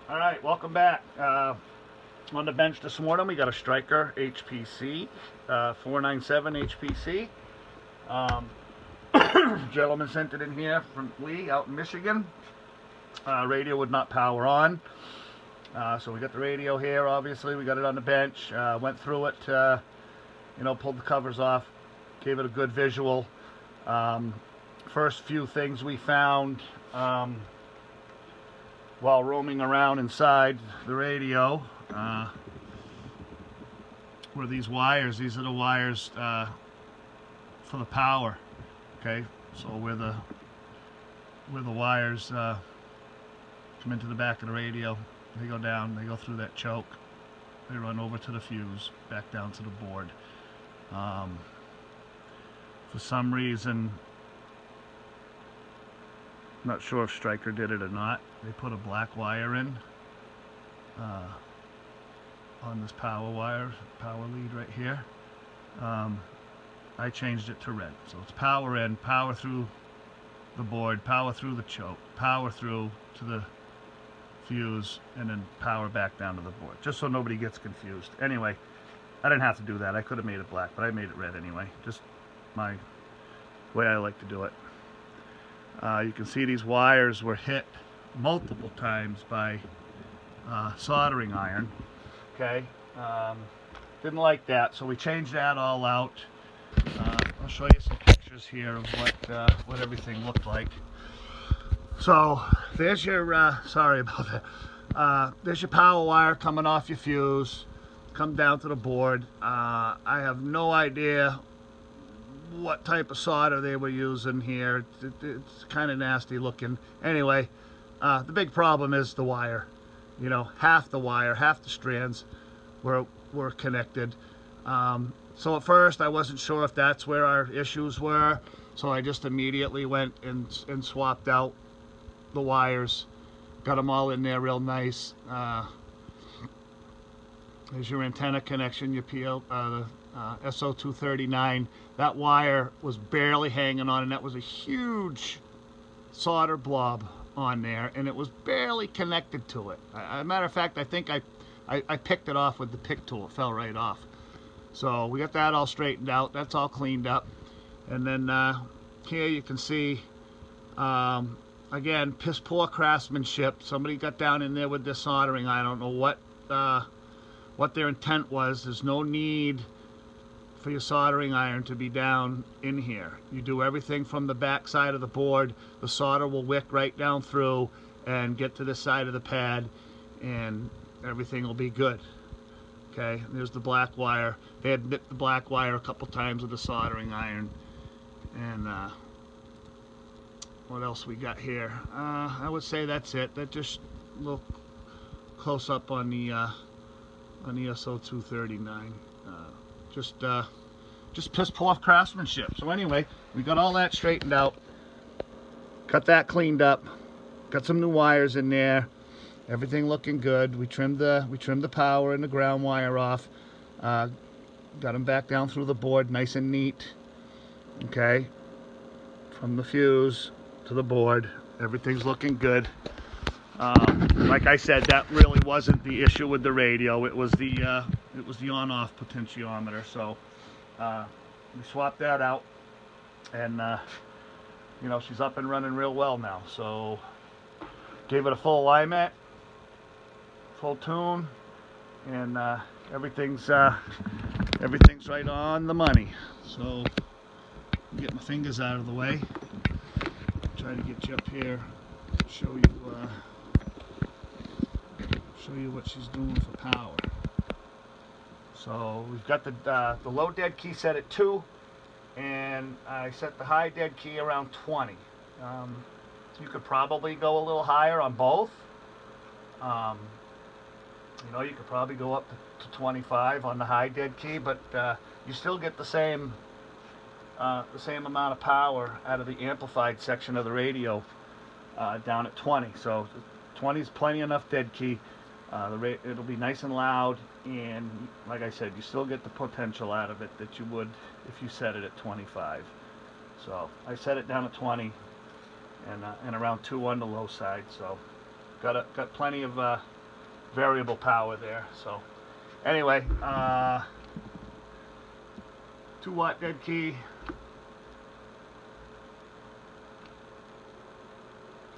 Alright, welcome back. On the bench this morning we got a Strker HPC, 497 HPC. Gentleman sent it in here from Lee out in Michigan. Radio would not power on. So we got the radio here, obviously. We got it on the bench. Went through it, pulled the covers off, gave it a good visual. First few things we found while roaming around inside the radio were these wires. These are the wires for the power. Okay, so where the wires come into the back of the radio, they go down, they go through that choke, they run over to the fuse, back down to the board. For some reason, not sure if Strker did it or not, they put a black wire in on this power lead right here. I changed it to red, so it's power in, power through the board, power through the choke, power through to the fuse, and then power back down to the board, just so nobody gets confused. Anyway, I didn't have to do that. I could have made it black, but I made it red anyway, just my way I like to do it. You can see these wires were hit multiple times by soldering iron. Okay, didn't like that, so we changed that all out. I'll show you some pictures here of what everything looked like. So there's your sorry about that. There's your power wire coming off your fuse, come down to the board. I have no idea what type of solder they were using here. It's kind of nasty looking. Anyway, the big problem is the wire. Half the wire, half the strands were connected. So at first I wasn't sure if that's where our issues were, so I just immediately went and swapped out the wires, got them all in there real nice. There's your antenna connection, your the SO239. That wire was barely hanging on, and that was a huge solder blob on there, and it was barely connected to it. As a matter of fact, I think I picked it off with the pick tool. It fell right off. So we got that all straightened out. That's all cleaned up. And then here you can see, again, piss poor craftsmanship. Somebody got down in there with this soldering. I don't know what their intent was. There's no need for your soldering iron to be down in here. You do everything from the back side of the board. The solder will wick right down through and get to this side of the pad, and everything will be good. Okay, there's the black wire. They had nipped the black wire a couple times with the soldering iron. And what else we got here? I would say that's it. That just a little close up on the SO239. Just piss poor craftsmanship. So anyway, we got all that straightened out, got that cleaned up, got some new wires in there. Everything looking good. We trimmed the power and the ground wire off. Got them back down through the board, nice and neat. Okay, from the fuse to the board, everything's looking good. Like I said, that really wasn't the issue with the radio. It was the on-off potentiometer. So we swapped that out, and she's up and running real well now. So gave it a full alignment, full tune, and everything's right on the money. So get my fingers out of the way. Try to get you up here, show you what she's doing for power. So we've got the low dead key set at 2, and I set the high dead key around 20. You could probably go a little higher on both. You could probably go up to 25 on the high dead key, but you still get the same amount of power out of the amplified section of the radio down at 20. So 20 is plenty enough dead key. It'll be nice and loud, and like I said, you still get the potential out of it that you would if you set it at 25. So I set it down at 20, and around 2 on the low side. So got plenty of variable power there. So anyway, 2-watt dead key.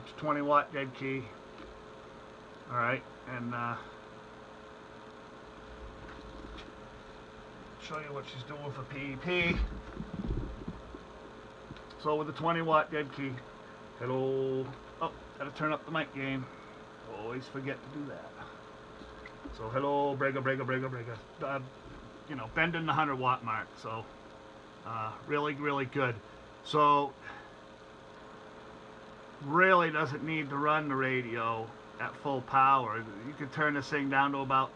It's 20-watt dead key. All right, and show you what she's doing for PEP. So with the 20-watt dead key, hello. Oh, gotta turn up the mic gain. Always forget to do that. So hello, brega. You know, bending the 100-watt mark. So really good. So really doesn't need to run the radio at full power. You could turn this thing down to about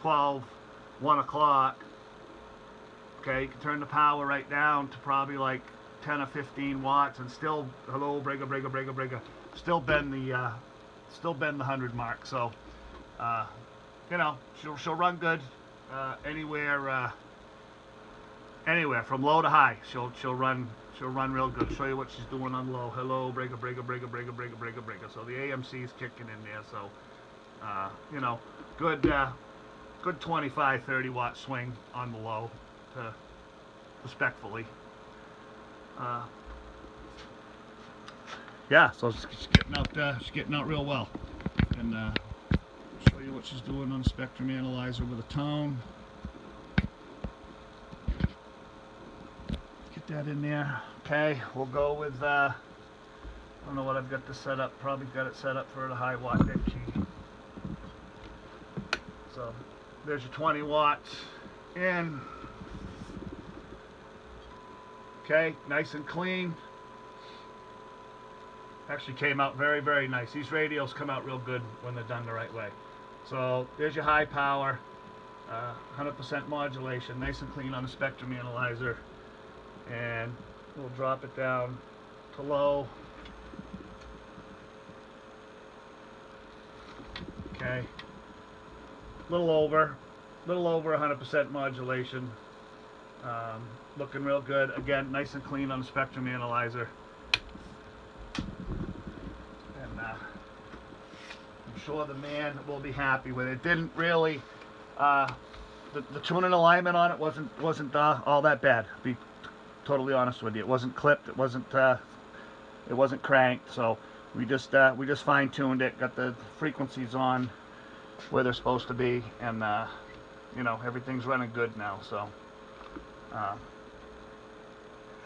1 o'clock. Okay, you can turn the power right down to probably like 10 or 15 watts and still, hello, brega, still bend the 100 mark. So you know, she'll run good anywhere from low to high. She'll run real good. Show you what she's doing on low. Hello, brega. So the AMC is kicking in there. So you know, good 25-30 watt swing on the low, respectfully. Yeah, so she's getting out real well. And show you what she's doing on the spectrum analyzer with a tone. Get that in there. Okay, we'll go with I don't know what I've got this set up. Probably got it set up for the high watt dead key. So there's your 20 watts in. Okay, nice and clean. Actually came out very nice. These radios come out real good when they're done the right way. So there's your high power, 100% modulation, nice and clean on the spectrum analyzer. And we'll drop it down to low. Okay, little over 100% modulation. Looking real good. Again, nice and clean on the spectrum analyzer. And I'm sure the man will be happy with it. Didn't really, the tuning alignment on it wasn't all that bad. To be totally honest with you, it wasn't clipped. It wasn't cranked. So we just fine-tuned it. Got the frequencies on where they're supposed to be, and you know, everything's running good now. So.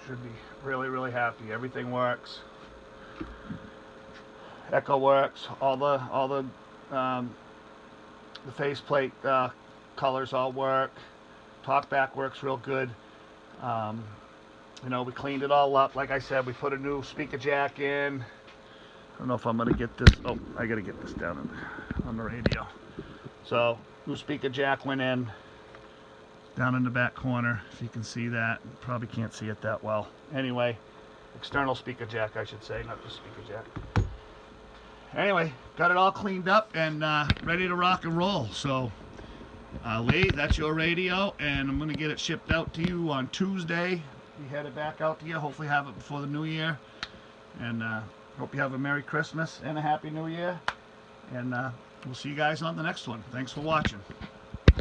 Should be really happy. Everything works. Echo works. All the faceplate colors all work. Talkback works real good. You know, we cleaned it all up. Like I said, we put a new speaker jack in. I don't know if I'm gonna get this. Oh, I gotta get this down on the radio. So new speaker jack went in. Down in the back corner, if you can see that. Probably can't see it that well. Anyway, external speaker jack, I should say, not just speaker jack. Anyway, got it all cleaned up and ready to rock and roll. So, Lee, that's your radio, and I'm going to get it shipped out to you on Tuesday. We headed back out to you. Hopefully have it before the New Year. And hope you have a Merry Christmas and a Happy New Year. And we'll see you guys on the next one. Thanks for watching.